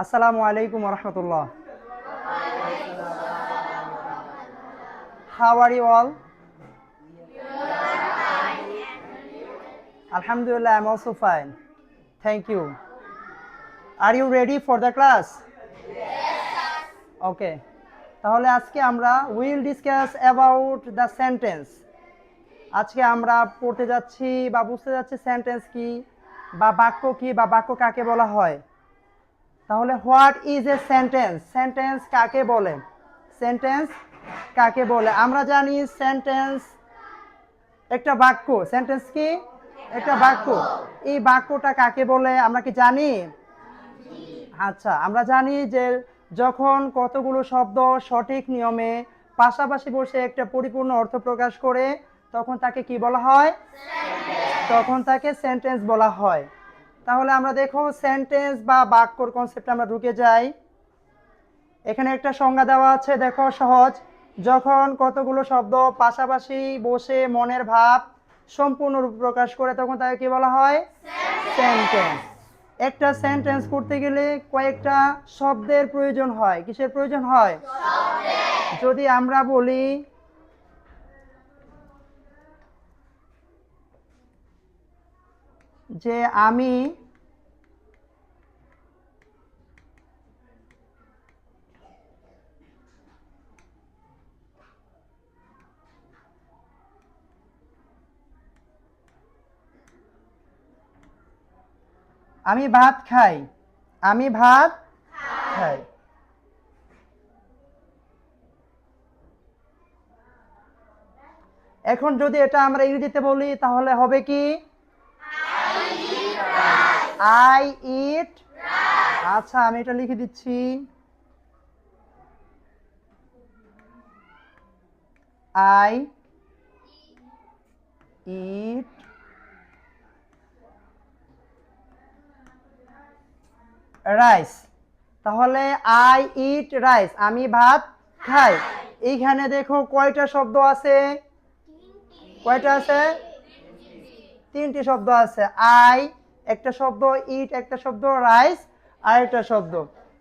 Assalamu alaikum wa rahmatullah. How are you all? Alhamdulillah, I'm also fine. Thank you. Are you ready for the class? Okay. তাহলে আজকে আমরা will discuss about the sentence. আজকে আমরা পড়তে যাচ্ছি বা বুঝতে যাচ্ছি সেন্টেন্স কি বা বাক্য কি বা বাক্য কাকে বলা হয়। তাহলে what is a sentence? Sentence কাকে বলে? সেন্টেন্স কাকে বলে? আমরা জানি সেন্টেন্স একটা বাক্য। সেন্টেন্স কি? একটা বাক্য। এই বাক্যটা কাকে বলে আমরা কি জানি? আচ্ছা, আমরা জানি যে যখন কতগুলো শব্দ সঠিক নিয়মে পাশাপাশি বসে একটা পরিপূর্ণ অর্থ প্রকাশ করে তখন তাকে কি বলা হয়? তখন তাকে সেন্টেন্স বলা হয়। তাহলে আমরা দেখো সেন্টেন্স বা বাক্যর কনসেপ্টে আমরা ঢুকে যাই। এখানে একটা সংজ্ঞা দেওয়া আছে, দেখো সহজ। যখন কতগুলো শব্দ পাশাপাশি বসে মনের ভাব সম্পূর্ণরূপে প্রকাশ করে তখন তাকে কি বলা হয়? সেন্টেন্স। একটা সেন্টেন্স করতে গেলে কয়েকটা শব্দের প্রয়োজন হয়। কিসের প্রয়োজন হয়? যদি আমরা বলি যে আমি ভাত খাই। আমি ভাত খাই। এখন যদি এটা আমরা ইংরেজিতে বলি তাহলে হবে কি? I eat. আচ্ছা, আমি এটা লিখে দিচ্ছি। I eat rice. তাহলে আই ইট রাইস, আমি ভাত খাই। এইখানে দেখো কয়টা শব্দ আছে? কয়টা আছে? তিনটি শব্দ আছে। আই একটা শব্দ, ইট একটা শব্দ, রাইস আর একটা শব্দ।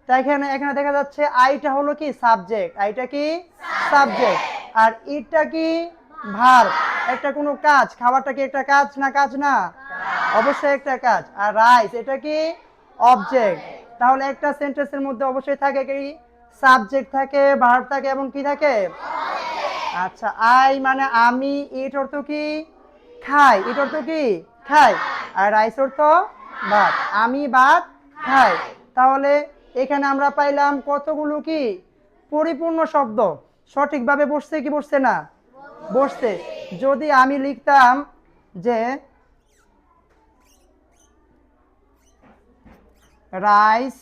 তাই এখানে দেখা যাচ্ছে আইটা হলো কি? সাবজেক্ট। আইটা কি? সাবজেক্ট। আর ইটটা কি? ভার্ব। একটা কোনো কাজ, খাবারটা কি একটা কাজ না? কাজ না? অবশ্যই একটা কাজ। আর রাইস এটা কি? অবজেক্ট। তাহলে একটা সেন্টেন্সের মধ্যে অবশ্যই থাকে কি? সাবজেক্ট থাকে, ভার্ব থাকে এবং কি থাকে? আচ্ছা, আই মানে আমি, ইট অর্থ কি? খাই। ইট অর্থ কি? খাই। আর রাইস অর্থ ভাত। আমি ভাত খাই। তাহলে এখানে আমরা পাইলাম কতগুলো কি? পরিপূর্ণ শব্দ। সঠিকভাবে বসছে কি বসছে না? বসছে। যদি আমি লিখতাম যে রাইস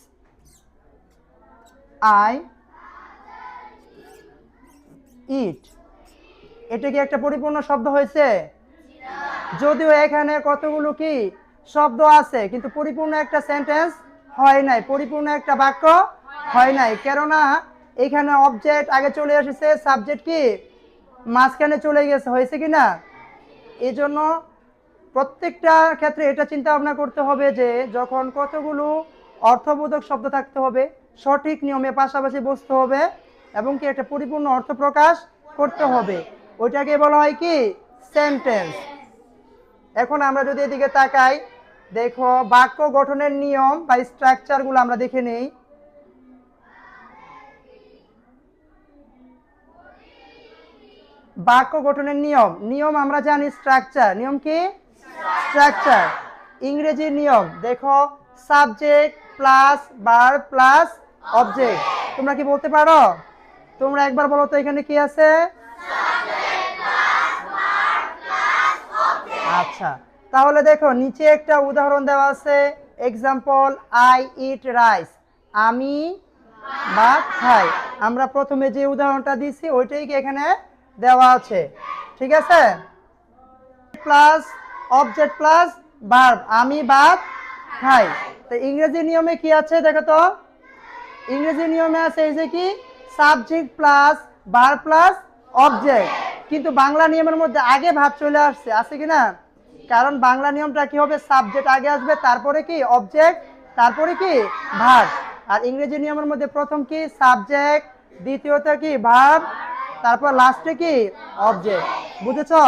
আই ইট, এটা কি একটা পরিপূর্ণ শব্দ হয়েছে? যদিও এখানে কতগুলো কি শব্দ আছে কিন্তু পরিপূর্ণ একটা সেন্টেন্স হয় নাই, পরিপূর্ণ একটা বাক্য হয় নাই। কেননা এখানে অবজেক্ট আগে চলে এসেছে, সাবজেক্ট কি মাঝখানে চলে গেছে। হয়েছে কি না? এই জন্য প্রত্যেকটা ক্ষেত্রে এটা চিন্তা ভাবনা করতে হবে যে যখন কতগুলো অর্থবোধক শব্দ থাকতে হবে, সঠিক নিয়মে পাশাপাশি বসতে হবে এবং কি একটা পরিপূর্ণ অর্থ প্রকাশ করতে হবে, ওইটাকে বলা হয় কি? সেন্টেন্স। এখন আমরা যদি এদিকে তাকাই, দেখো বাক্য গঠনের নিয়ম বা স্ট্রাকচারগুলো আমরা দেখে নেই। বাক্য গঠনের নিয়ম আমরা জানি স্ট্রাকচার। নিয়ম কি? স্ট্রাকচার। ইংরেজি নিয়ম দেখো subject plus verb plus object. তোমরা কি বলতে পারো? তোমরা একবার বলো তো এখানে কি আছে? আচ্ছা, তাহলে দেখো নিচে একটা উদাহরণ দেওয়া আছে। এক্সাম্পল, আই ইট রাইস, আমি ভাত খাই। আমরা প্রথমে যে উদাহরণটা দিছি ওইটাই কি এখানে দেওয়া আছে। ঠিক আছে? প্লাস অবজেক্ট প্লাস ভার্ব, আমি ভাত খাই। তো ইংরেজি নিয়মে কি আছে দেখো তো? ইংরেজি নিয়মে আছে এই যে কি subject plus verb plus object. কিন্তু বাংলা নিয়মের মধ্যে আগে ভাব চলে আসছে, আছে কি না? কারণ বাংলা নিয়মটা কি হবে? সাবজেক্ট আগে আসবে, তারপরে কি অবজেক্ট, তারপরে কি ভার্ব। আর ইংরেজি নিয়মের মধ্যে প্রথম কি সাবজেক্ট, দ্বিতীয়ত কি ভার্ব, তারপর লাস্টে কি অবজেক্ট। বুঝেছো?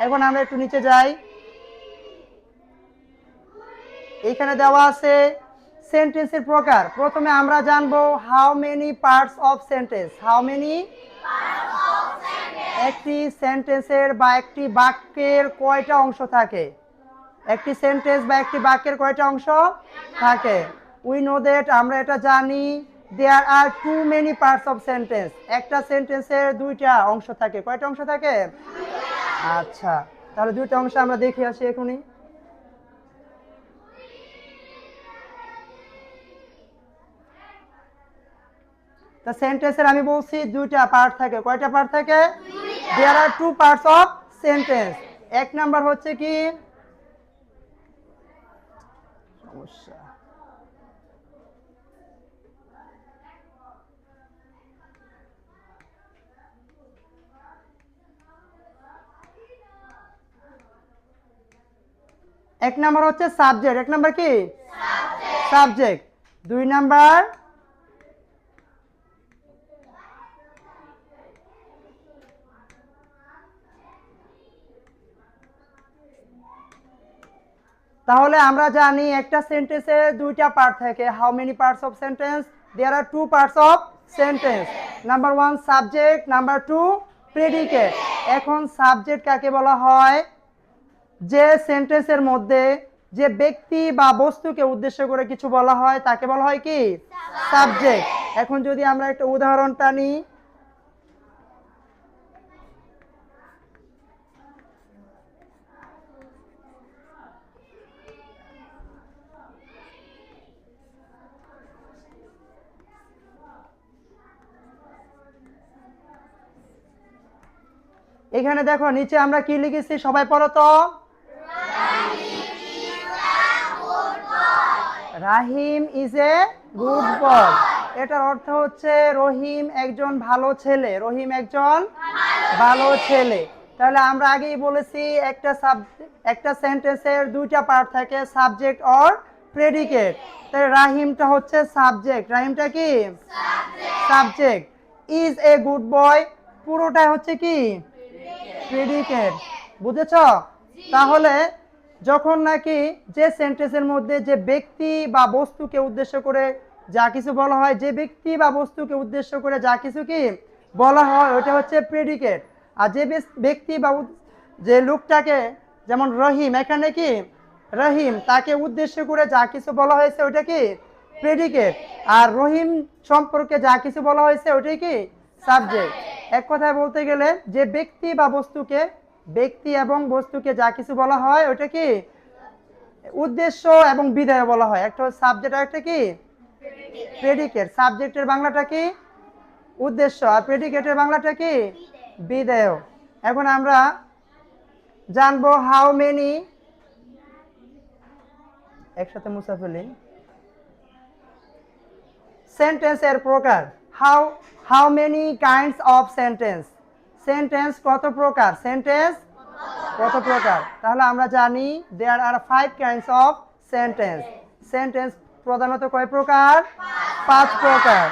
এখন আমরা একটু নিচে যাই। এখানে দেওয়া আছে সেন্টেন্সের প্রকার। প্রথমে আমরা জানবো how many parts of sentence. How many, একটি সেন্টেন্সের বা একটি বাক্যের কয়টা অংশ থাকে। একটি সেন্টেন্স বা একটি বাক্যের কয়টা অংশ থাকে। উই নো দ্যাট, আমরা এটা জানি, there are too many parts of sentence. একটা সেন্টেন্সের দুইটা অংশ থাকে। কয়টা অংশ থাকে? আচ্ছা, তাহলে দুইটা অংশ আমরা দেখে আসি এখনই। তা সেন্টেন্সের আমি বলছি দুইটা পার্ট থাকে। কয়টা পার্ট থাকে? দেয়ার are two parts of sentence. এক নাম্বার হচ্ছে কি সমস্যা, এক নাম্বার হচ্ছে সাবজেক্ট। এক নাম্বার কি সাবজেক্ট। দুই নাম্বার তাহলে আমরা জানি একটা সেন্টেন্সে দুইটা পার্ট থাকে। How many parts of sentence? There are two parts of sentence. Number one subject, number two predicate. এখন সাবজেক্ট কাকে বলা হয়? যে সেন্টেন্সের মধ্যে যে ব্যক্তি বা বস্তুকে উদ্দেশ্য করে কিছু বলা হয় তাকে বলা হয় কি সাবজেক্ট। এখন যদি আমরা একটা উদাহরণ টানি, এখানে দেখো নিচে আমরা কি লিখেছি, সবাই পড়ো তো। রাহিম ইজ এ গুড বয়। এটার অর্থ হচ্ছে রহিম একজন ভালো ছেলে। রহিম একজন ভালো ছেলে। তাহলে আমরা আগেই বলেছি একটা সেন্টেন্সের দুইটা পার্ট থাকে, সাবজেক্ট অর প্রেডিকেট। তাহলে রাহিমটা হচ্ছে সাবজেক্ট। রাহিমটা কি subject. Is a good boy পুরোটা হচ্ছে কি প্রেডিকেট। বুঝেছো? তাহলে যখন নাকি যে সেন্টেন্সের মধ্যে যে ব্যক্তি বা বস্তুকে উদ্দেশ্য করে যা কিছু বলা হয়, যে ব্যক্তি বা বস্তুকে উদ্দেশ্য করে যা কিছু কি বলা হয় ওটা হচ্ছে প্রেডিকেট। আর যে ব্যক্তি বা যে লোকটাকে, যেমন রহিম, এখানে কি রহিম তাকে উদ্দেশ্য করে যা কিছু বলা হয়েছে ওটা কি প্রেডিকেট। আর রহিম সম্পর্কে যা কিছু বলা হয়েছে ওটাই কি সাবজেক্ট। এক কথায় বলতে গেলে যে ব্যক্তি বা বস্তুকে, ব্যক্তি এবং বস্তুকে যা কিছু বলা হয় ওটা কি উদ্দেশ্য এবং বিধেয় বলা হয়। একটা সাবজেক্ট আর একটা কি প্রেডিকেট। সাবজেক্টের বাংলাটা কি উদ্দেশ্য, আর প্রেডিকেটের বাংলাটা কি বিধেয়। এখন আমরা জানবো হাউ মেনি, একসাথে মুছে ফেলি, সেন্টেন্সের প্রকার। How how many kinds of sentence. Sentence কত প্রকার? সেন্টেন্স কত প্রকার? তাহলে আমরা জানি there R 5 kinds of sentence. Sentence প্রধানত কয় প্রকার? 5 প্রকার।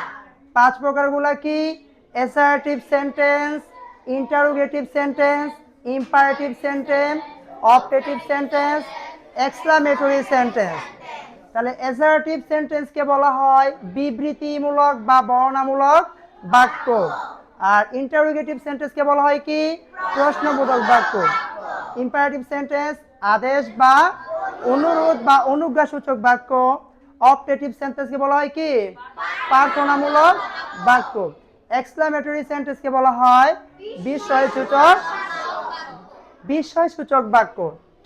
5 প্রকারগুলো কি? Assertive sentence, interrogative sentence, imperative sentence, optative sentence, exclamatory sentence. তাহলে অ্যাসার্টিভ সেন্টেন্সকে বলা হয় বিবৃতিমূলক বা বর্ণনামূলক বাক্য। আর ইন্টারোগেটিভ সেন্টেন্সকে বলা হয় কি প্রশ্নবোধক বাক্য। ইম্পারেটিভ সেন্টেন্স আদেশ বা অনুরোধ বা অনুজ্ঞাসূচক বাক্য। অপটেটিভ সেন্টেন্সকে বলা হয় কি প্রার্থনামূলক বাক্য। এক্সক্লামেটরি সেন্টেন্সকে বলা হয় বিস্ময়সূচক বাক্য।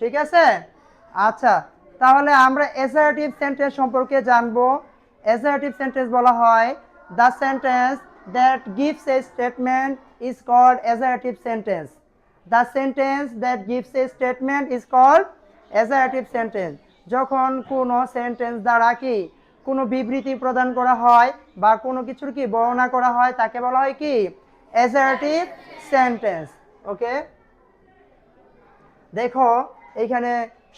ঠিক আছে? আচ্ছা, তাহলে আমরা অ্যাসার্টিভ সেন্টেন্স সম্পর্কে জানবো। অ্যাসার্টিভ সেন্টেন্স বলা হয় the sentence that gives a statement is called assertive sentence. The sentence that gives a statement is called assertive sentence. যখন কোনো সেন্টেন্স দ্বারা কি কোনো বিবৃতি প্রদান করা হয় বা কোনো কিছুর কি বর্ণনা করা হয় তাকে বলা হয় কি অ্যাসার্টিভ সেন্টেন্স। ওকে, দেখো এখানে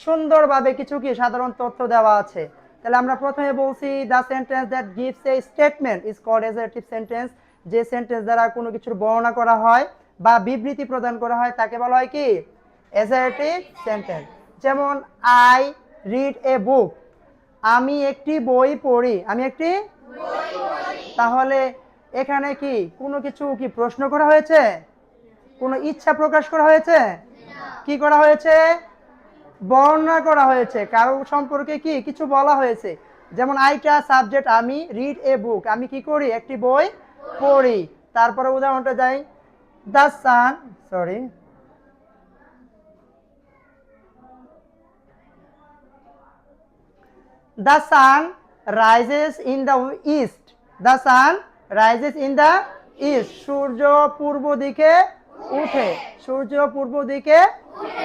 সুন্দরভাবে কিছু কি সাধারণ তথ্য দেওয়া আছে। তাহলে আমরা প্রথমে বলছি the sentence that gives a statement is called assertive sentence. যে সেন্টেন্স দ্বারা কোনো কিছুর বর্ণনা করা হয় বা বিবৃতি প্রদান করা হয় তাকে বলা হয় কি অ্যাসার্টিভ সেন্টেন্স। যেমন আই রিড এ বুক, আমি একটি বই পড়ি, আমি একটি, তাহলে এখানে কি কোনো কিছু কি প্রশ্ন করা হয়েছে, কোনো ইচ্ছা প্রকাশ করা হয়েছে, কি করা হয়েছে, বর্ণনা করা হয়েছে, কারো সম্পর্কে কি কিছু বলা হয়েছে। যেমন আইটা সাবজেক্ট, আমি রিড এ বুক, আমি কি করি একটি বই পড়ি। তারপরে উদাহরণটা যাই, the sun, sorry, the sun rises in the east, the sun rises in the east, সূর্য পূর্ব দিকে উঠে, সূর্য পূর্ব দিকে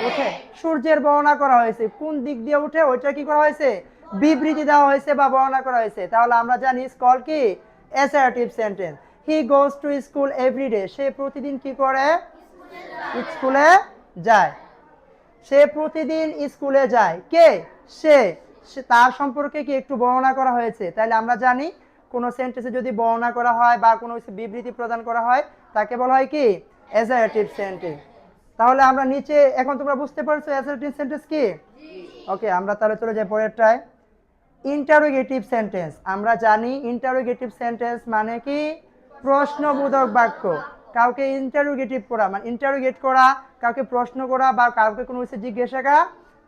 উঠে। সূর্যের বর্ণনা করা হয়েছে, কোন দিক দিয়ে উঠে ওইটা কি করা হয়েছে, বিবৃতি দেওয়া হয়েছে বা বর্ণনা করা হয়েছে। তাহলে আমরা জানি ইজ কল্ড কি assertive sentence. He goes to school every day, সে প্রতিদিন কি করে, স্কুলে যায়, সে প্রতিদিন স্কুলে যায়। কে, সে, তার সম্পর্কে কি একটু বর্ণনা করা হয়েছে। তাহলে আমরা জানি কোন সেন্টেন্সে যদি বর্ণনা করা হয় বা কোনো বিবৃতি প্রদান করা হয় তাকে বলা হয় কি অ্যাসার্টিভ সেন্টেন্স। তাহলে আমরা নিচে, এখন তোমরা বুঝতে পারছো অ্যাসার্টিভ সেন্টেন্স কি। ওকে, আমরা তাহলে চলে যাই পরেরটায়, ইন্টারোগেটিভ সেন্টেন্স। আমরা জানি ইন্টারোগেটিভ সেন্টেন্স মানে কি প্রশ্নবোধক বাক্য। কাউকে ইন্টারোগেটিভ করা মানে ইন্টারোগেট করা, কাউকে প্রশ্ন করা বা কাউকে কোনো কিছু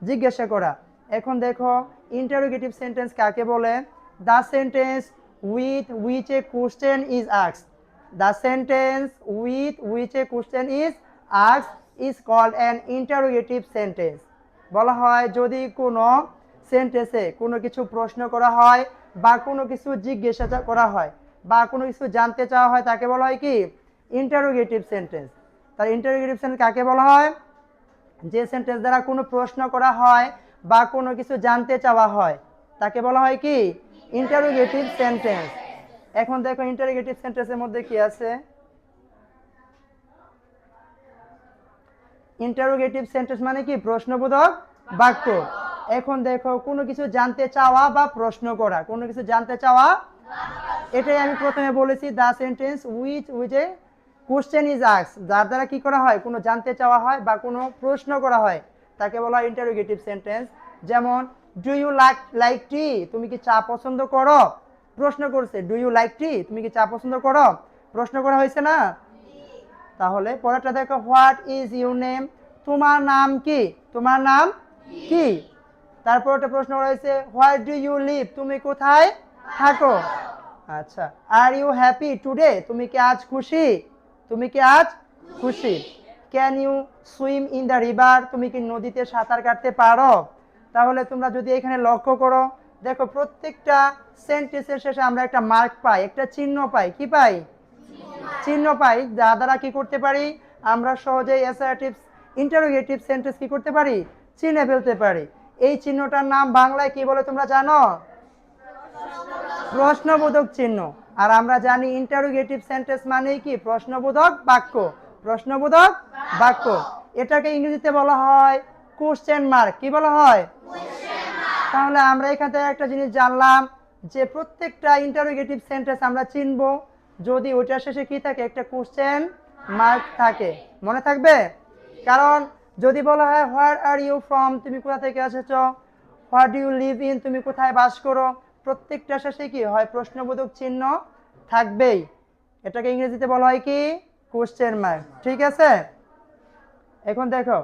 জিজ্ঞাসা করা। এখন দেখো ইন্টারোগেটিভ সেন্টেন্স কাকে বলে। The sentence with which a question is asked, the sentence with which a question is asked is called an interrogative sentence. বলা হয় যদি কোনো সেন্টেন্সে কোনো কিছু প্রশ্ন করা হয় বা কোনো কিছু জিজ্ঞাসা করা হয় বা কোনো কিছু জানতে চাওয়া হয় তাকে বলা হয় কি ইন্টারোগেটিভ সেন্টেন্স। তার ইন্টারোগেটিভ সেন্টেন্স কাকে বলা হয়, যে সেন্টেন্স দ্বারা কোনো প্রশ্ন করা হয় বা কোনো কিছু জানতে চাওয়া হয় তাকে বলা হয় কি ইন্টারোগেটিভ সেন্টেন্স। এখন দেখো ইন্টারোগেটিভ সেন্টেন্সের মধ্যে কি আছে। ইন্টারোগেটিভ সেন্টেন্স মানে কি প্রশ্নবোধক বাক্য। এখন দেখো কোনো কিছু জানতে চাওয়া বা প্রশ্ন করা, কোনো কিছু জানতে চাওয়া, এটাই আমি প্রথমে বলেছি the sentence which A question is asked, যার দ্বারা কি করা হয় কোনো জানতে চাওয়া হয় বা কোনো প্রশ্ন করা হয় তাকে বলা হয় ইন্টারোগেটিভ সেন্টেন্স। যেমন ডু ইউ লাইক টি, তুমি কি চা পছন্দ করো, প্রশ্ন করছে ডু ইউ লাইক টি, তুমি কি চা পছন্দ করো, প্রশ্ন করা হয়েছে না। তাহলে পরেরটা দেখো, হোয়াট ইজ ইউর নেম, তোমার নাম কি, তোমার নাম কি। তারপর একটা প্রশ্ন করা হয়েছে হোয়ার ডু ইউ লিভ, তুমি কোথায় থাকো। আচ্ছা, আর ইউ হ্যাপি টুডে, তুমি কি আজ খুশি, তুমি কি আজ খুশি। Can you swim in the river, তুমি কি নদীতে সাঁতার কাটতে পারো। তাহলে তোমরা যদি এখানে লক্ষ্য করো, দেখো প্রত্যেকটা সেন্টেন্সের শেষে আমরা একটা মার্ক পাই, একটা চিহ্ন পাই, কি পাই, চিহ্ন পাই, যা দ্বারা কি করতে পারি আমরা সহজেই অ্যাসার্টিভ ইন্টারোগেটিভ সেন্টেন্স কি করতে পারি, চিনে ফেলতে পারি। এই চিহ্নটার নাম বাংলায় কি বলে তোমরা জানো, প্রশ্নবোধক চিহ্ন। আর আমরা জানি ইন্টারোগেটিভ সেন্টেন্স মানে কি প্রশ্নবোধক বাক্য, প্রশ্নবোধক বাক্য। এটাকে ইংরেজিতে বলা হয় কোশ্চেন মার্ক, কি বলা হয়। তাহলে আমরা এখান থেকে একটা জিনিস জানলাম যে প্রত্যেকটা ইন্টারোগেটিভ সেন্টেন্স আমরা চিনবো যদি ওইটার শেষে কি থাকে একটা কোশ্চেন মার্ক থাকে, মনে থাকবে। কারণ যদি বলা হয় হোয়ার আর ইউ ফ্রম, তুমি কোথা থেকে এসেছো, what do you live in, তুমি কোথায় বাস করো, প্রত্যেকটা শেষে কি হয় প্রশ্নবোধক চিহ্ন থাকবেই। এটাকে ইংরেজিতে বলা হয় কি কোশ্চেন মার্ক, ঠিক আছে। এখন দেখো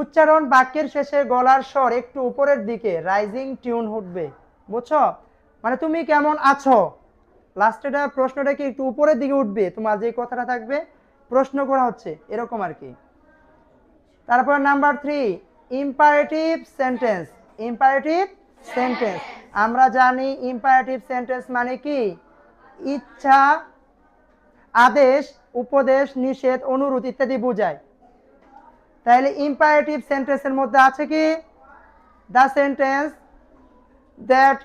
উচ্চারণ বাক্যের শেষে গলার স্বর একটু উপরের দিকে রাইজিং টিউন উঠবে, বুঝছো, মানে তুমি কেমন আছো, লাস্টেটা প্রশ্নটা কি একটু উপরের দিকে উঠবে, তোমার যে কথাটা থাকবে প্রশ্ন করা হচ্ছে এরকম আর কি। তারপর number 3 imperative sentence. Imperative sentence আমরা জানি ইম্পারেটিভ সেন্টেন্স মানে কি ইচ্ছা, আদেশ, উপদেশ, নিষেধ, অনুরোধ ইত্যাদি বোঝায়। তাহলে ইম্পারেটিভ সেন্টেন্সের মধ্যে আছে কি the sentence that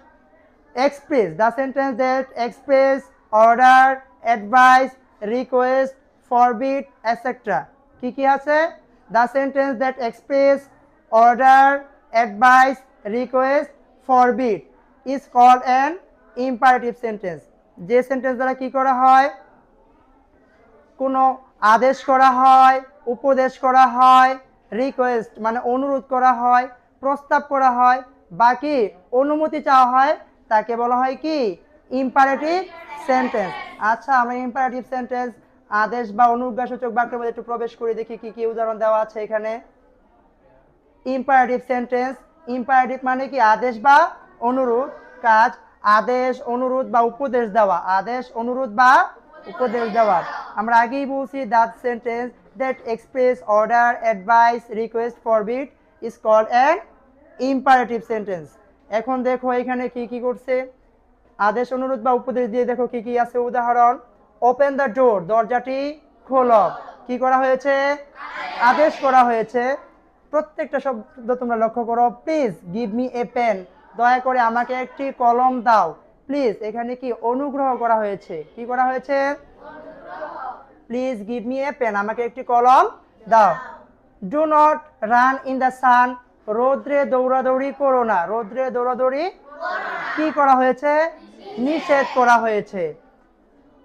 express order, advice, request, forbid etcetera. কি কি আছে, the sentence that express order, advice, request, forbid is called an imperative sentence. যে সেন্টেন্স দ্বারা কি করা হয়, কোনো আদেশ করা হয়, উপদেশ করা হয়, রিকোয়েস্ট মানে অনুরোধ করা হয়, প্রস্তাব করা হয়, বাকি অনুমতি চাওয়া হয়, তাকে বলা হয় কি ইম্পারেটিভ সেন্টেন্স। আচ্ছা, আমরা ইম্পারেটিভ সেন্টেন্স আদেশ বা অনুজ্ঞাসূচক বাক্যের মধ্যে একটু প্রবেশ করে দেখি কি কি উদাহরণ দেওয়া আছে এখানে। ইম্পারেটিভ সেন্টেন্স, ইম্পারেটিভ মানে কি আদেশ বা অনুরোধ, কাজ আদেশ অনুরোধ বা উপদেশ দেওয়া, আদেশ অনুরোধ বা উপদেশ দেওয়া। আমরা আগেই বলছি that sentence that express order advice request forbid is called an imperative sentence. এখন দেখো এখানে কি কি করছে, আদেশ অনুরোধ বা উপদেশ দিয়ে দেখো কি কি আছে উদাহরণ। ওপেন দ্য ডোর, দরজাটি খোলো, কি করা হয়েছে, আদেশ করা হয়েছে। প্রত্যেকটা শব্দ তোমরা লক্ষ্য করো। Please give me a pen, দয়া করে আমাকে একটি কলম দাও। প্লিজ এখানে কি অনুগ্রহ করা হয়েছে, কি করা হয়েছে, please give me a pen, আমাকে একটি কলম দাও। Do not run in the sun, রৌদ্রে দৌড়াদৌড়ি করো না, রৌদ্রে দৌড়াদৌড়ি কি করা হয়েছে, নিষেধ করা হয়েছে।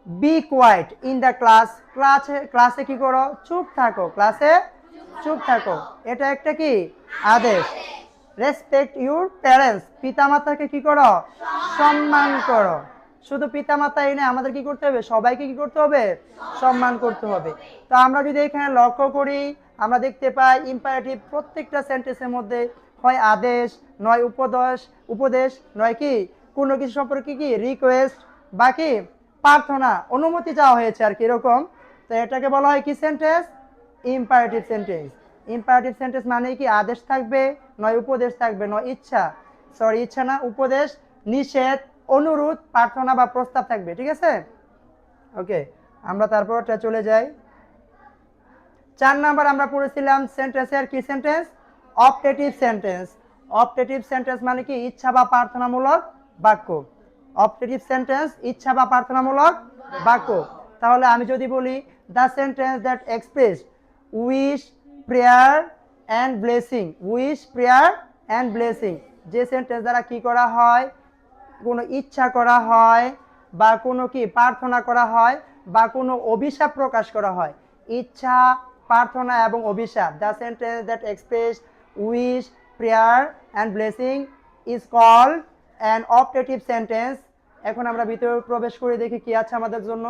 Be quiet in the class, ক্লাসে কি করো, চুপ থাকো, ক্লাসে চুপ থাকো, এটা একটা কি আদেশ। রেসপেক্ট ইউর প্যারেন্টস, পিতামাতাকে কি করো, সম্মান করো। শুধু পিতামাতাই না, আমাদের কি করতে হবে, সবাইকে কি করতে হবে, সম্মান করতে হবে। তো আমরা যদি এখানে লক্ষ্য করি, আমরা দেখতে পাই ইম্পারেটিভ প্রত্যেকটা সেন্টেন্সের মধ্যে হয় আদেশ, নয় উপদেশ, উপদেশ নয় কি কোনো কিছু সম্পর্কে কি রিকোয়েস্ট, বাকি প্রার্থনা, অনুমতি চাওয়া হয়েছে আর কি এরকম। তো এটাকে বলা হয় কি sentence, imperative sentence. Imperative sentence মানে কি আদেশ থাকবে, নয় উপদেশ থাকবে, নয় ইচ্ছা, সরি ইচ্ছা না, উপদেশ, নিষেধ, অনুরোধ, প্রার্থনা বা প্রস্তাব থাকবে, ঠিক আছে। ওকে, আমরা তারপরটা চলে যাই। 4 নাম্বার আমরা পড়েছিলাম সেন্টেন্সের কি sentence, optative sentence. Optative sentence মানে কি ইচ্ছা বা প্রার্থনামূলক বাক্য। অপটেটিভ সেন্টেন্স ইচ্ছা বা প্রার্থনামূলক বাক্য। তাহলে আমি যদি বলি the sentence that express wish, prayer and blessing, wish, prayer and blessing, যে সেন্টেন্স দ্বারা কি করা হয়, কোনো ইচ্ছা করা হয় বা কোনো কি প্রার্থনা করা হয় বা কোনো অভিশাপ প্রকাশ করা হয়, ইচ্ছা, প্রার্থনা এবং অভিশাপ। The sentence that express wish, prayer and blessing is called an optative sentence. এখন আমরা ভিতরে প্রবেশ করে দেখি কি আছে আমাদের জন্য।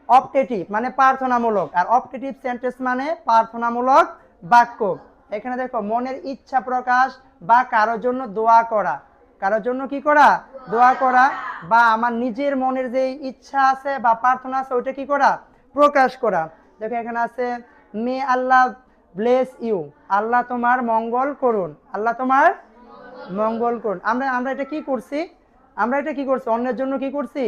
অপটেটিভ মানে প্রার্থনামূলক, আর অপটেটিভ সেন্টেন্স মানে প্রার্থনামূলক বাক্য। এখানে দেখো মনের ইচ্ছা প্রকাশ বা কারোর জন্য দোয়া করা, কারোর জন্য কি করা, দোয়া করা, বা আমার নিজের মনের যে ইচ্ছা আছে বা প্রার্থনা আছে ওইটা কি করা, প্রকাশ করা। দেখো এখানে আছে মে আল্লাহ ব্লেস ইউ, আল্লাহ তোমার মঙ্গল করুন, আল্লাহ তোমার মঙ্গল করুন। আমরা আমরা এটা কি করছি, আমরা এটা কি করছি, অন্যের জন্য কি করছি,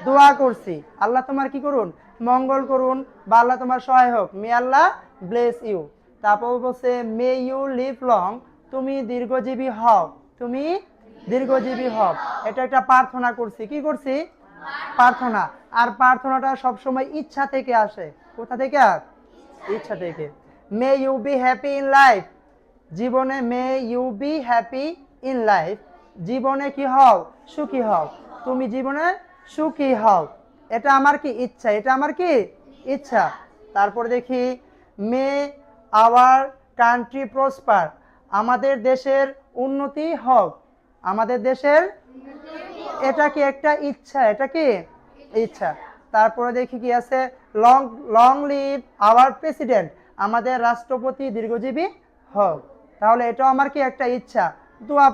দোয়া করছি, আল্লাহ তোমার কি করুন, মঙ্গল করুন, বা আল্লাহ তোমার সহায় হোক, মে আল্লাহ ব্লেস ইউ। তারপর বলছে মে ইউ লিভ লং, তুমি দীর্ঘজীবী হও, তুমি দীর্ঘজীবী হও। এটা একটা প্রার্থনা করছি, কি করছি, প্রার্থনা। আর প্রার্থনাটা সবসময় ইচ্ছা থেকে আসে, কোথা থেকে, ইচ্ছা থেকে। May you be happy in life, জীবনে, may you be happy in life, জীবনে কি হও, সুখী হও, তুমি জীবনে সুখী হও। এটা আমার কি ইচ্ছা, এটা আমার কি ইচ্ছা। তারপর দেখি মে আওয়ার কান্ট্রি প্রসপার, আমাদের দেশের উন্নতি হোক, আমাদের দেশের, এটা কি একটা ইচ্ছা, এটা কি ইচ্ছা। তারপরে দেখি কি আছে, long long live our president, আমাদের রাষ্ট্রপতি দীর্ঘজীবী হোক। তাহলে এটাও আমার কি একটা ইচ্ছা। দোয়া,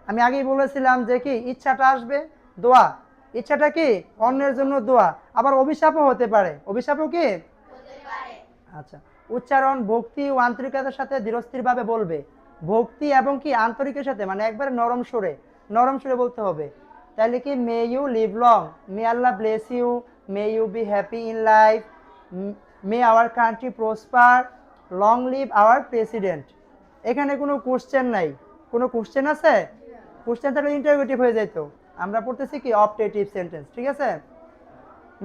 আমি আগেই বলেছিলাম যে কি ইচ্ছাটা আসবে, দোয়া, ইচ্ছাটা কি অন্যের জন্য দোয়া, আবার অভিশাপও হতে পারে, অভিশাপও কি, আচ্ছা। উচ্চারণ ভক্তি ও আন্তরিকতার সাথে ধীরস্থিরভাবে বলবে, ভক্তি এবং কি আন্তরিকের সাথে, মানে একবারে নরম সুরে, নরম সুরে বলতে হবে। তাহলে কি may you live long, may Allah bless you, may you be happy in life, may our country prosper, long live our president. এখানে কোনো কোশ্চেন নাই, কোনো কোশ্চেন আছে, কোশ্চেন থাকলে ইন্টারোগেটিভ হয়ে যেত। আমরা পড়তেছি কি অপটেটিভ সেন্টেন্স, ঠিক আছে।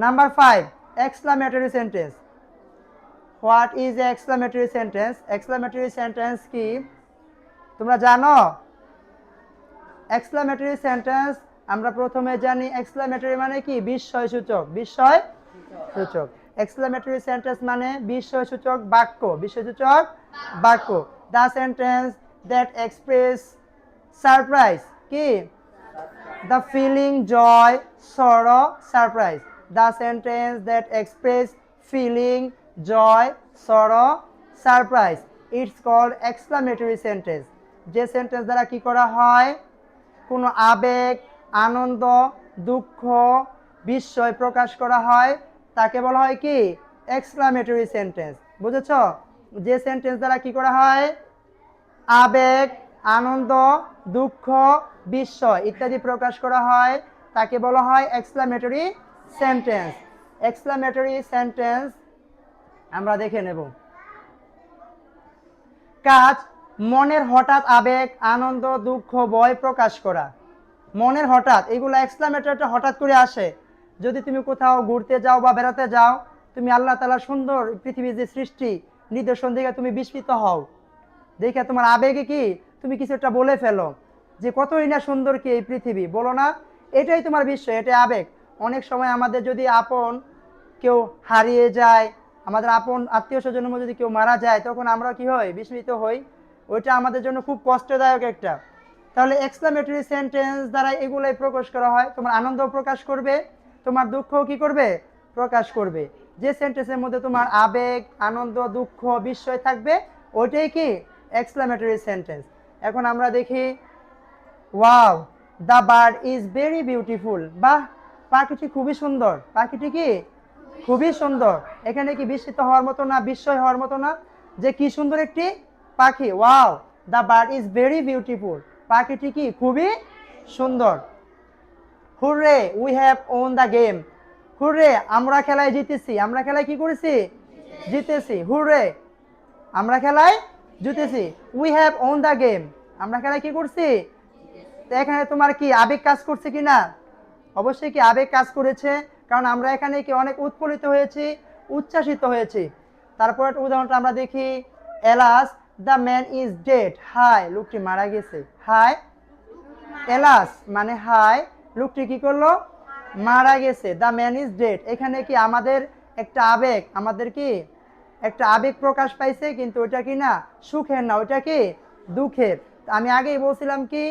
Number 5 exclamatory sentence. What is exclamatory sentence, exclamatory sentence কি তোমরা জানো? এক্সক্লামেটরি সেন্টেন্স আমরা প্রথমে জানি এক্সক্লামেটরি মানে কি বিস্ময় সূচক, বিস্ময় সূচক। এক্সক্লামেটরি সেন্টেন্স মানে বিস্ময় সূচক বাক্য, বিস্ময় সূচক বাক্য। The sentence that express surprise কি the feeling joy sorrow surprise, the sentence that express feeling joy sorrow surprise, it's called exclamatory sentence. যে সেন্টেন্স দ্বারা কি করা হয় কোনো আবেগ, আনন্দ, দুঃখ, বিস্ময় প্রকাশ করা হয় তাকে বলা হয় কি এক্সক্লামেটরি সেন্টেন্স। বুঝেছ? যে সেন্টেন্স দ্বারা কি করা হয় আবেগ, আনন্দ, দুঃখ, বিস্ময় ইত্যাদি প্রকাশ করা হয় তাকে বলা হয় এক্সক্লামেটরি সেন্টেন্স। এক্সক্লামেটরি সেন্টেন্স আমরা দেখে নেব। কাজ মনের হঠাৎ আবেগ, আনন্দ, দুঃখ, ভয় প্রকাশ করা। মনের হঠাৎ এগুলো এক্সক্লামেটরটা হঠাৎ করে আসে। যদি তুমি কোথাও ঘুরতে যাও বা বেড়াতে যাও, তুমি আল্লাহ তাআলার সুন্দর পৃথিবীর যে সৃষ্টি নিদর্শন দেখে তুমি বিস্মিত হও, দেখে তোমার আবেগে কি তুমি কিছু একটা বলে ফেলো যে কতই না সুন্দর কি এই পৃথিবী, বলো না? এটাই তোমার বিস্ময়, এটাই আবেগ। অনেক সময় আমাদের যদি আপন কেউ হারিয়ে যায়, আমাদের আপন আত্মীয় স্বজনের মধ্যে যদি কেউ মারা যায়, তখন আমরা কি হই বিস্মিত হই, ওইটা আমাদের জন্য খুব কষ্টদায়ক একটা। তাহলে এক্সক্লামেটরি সেন্টেন্স দ্বারা এগুলোই প্রকাশ করা হয়। তোমার আনন্দ প্রকাশ করবে, তোমার দুঃখও কি করবে প্রকাশ করবে। যে সেন্টেন্সের মধ্যে তোমার আবেগ, আনন্দ, দুঃখ, বিস্ময় থাকবে ওইটাই কি এক্সক্লামেটরি সেন্টেন্স। এখন আমরা দেখি wow the bird is very beautiful. বাহ, পাখিটি খুবই সুন্দর। পাখিটি কি খুবই সুন্দর। এখানে কি বিস্মিত হওয়ার মতো না, বিস্ময় হওয়ার মতো না যে কি সুন্দর একটি পাখি। Wow the bird is very beautiful, পাখিটি কি খুবই সুন্দর। Hurray we have won the game. Hurray আমরা খেলায় জিতেছি। আমরা খেলায় কি করেছি জিতেছি। হুররে আমরা খেলায় জিতেছি। We have won the game আমরা খেলায় কি করছি। তো এখানে তোমার কি আবেগ কাজ করছে কি না? অবশ্যই কি আবেগ কাজ করেছে, কারণ আমরা এখানে কি অনেক উৎফুল্লিত হয়েছি, উচ্ছ্বাসিত হয়েছি। তারপর একটা উদাহরণটা আমরা দেখি alas the man is dead. হাই লোকটি মারা গেছে। হাই এলাস মানে হাই, লোকটি কি করলো মারা গেছে। দ্য ম্যান ইজ ডেড, এখানে কি আমাদের একটা আবেগ, আমাদের কি একটা আবেগ প্রকাশ পাইছে, কিন্তু ওইটা কি না সুখের না, ওইটা কি দুঃখের। আমি আগেই বলছিলাম কি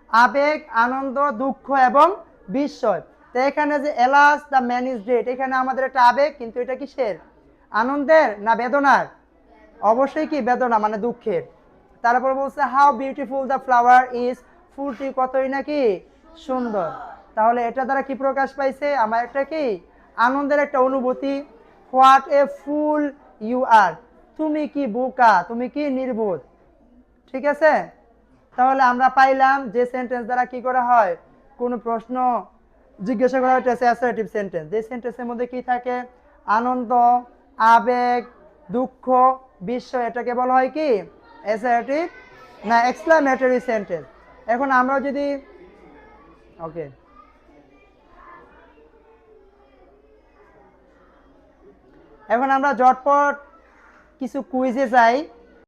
আবেগ, আনন্দ, দুঃখ এবং বিস্ময়। তো এখানে যে alas the man is dead, এখানে আমাদের একটা আবেগ, কিন্তু এটা কিসের আনন্দের না বেদনার? অবশ্যই কি বেদনা মানে দুঃখের। তারপর বলছে how beautiful the flower is, ফুলটি কতই নাকি সুন্দর। তাহলে এটা দ্বারা কি প্রকাশ পাইছে আমার একটা কি আনন্দের একটা অনুভূতি। হোয়াট এ ফুল ইউ আর, তুমি কি বোকা, তুমি কি নির্বোধ। ঠিক আছে? তাহলে আমরা পাইলাম যে সেন্টেন্স দ্বারা কি করা হয় কোনো প্রশ্ন জিজ্ঞাসা করা হয় অ্যাসার্টিভ সেন্টেন্স। যে সেন্টেন্সের মধ্যে কি থাকে আনন্দ, আবেগ, দুঃখ, বিস্ময়, এটাকে বলা হয় কি অ্যাসার্টিভ না এক্সক্লামেটরি সেন্টেন্স। এখন আমরা যদি ওকে এখন আমরা ঝটপট কিছু কুইজে যাই।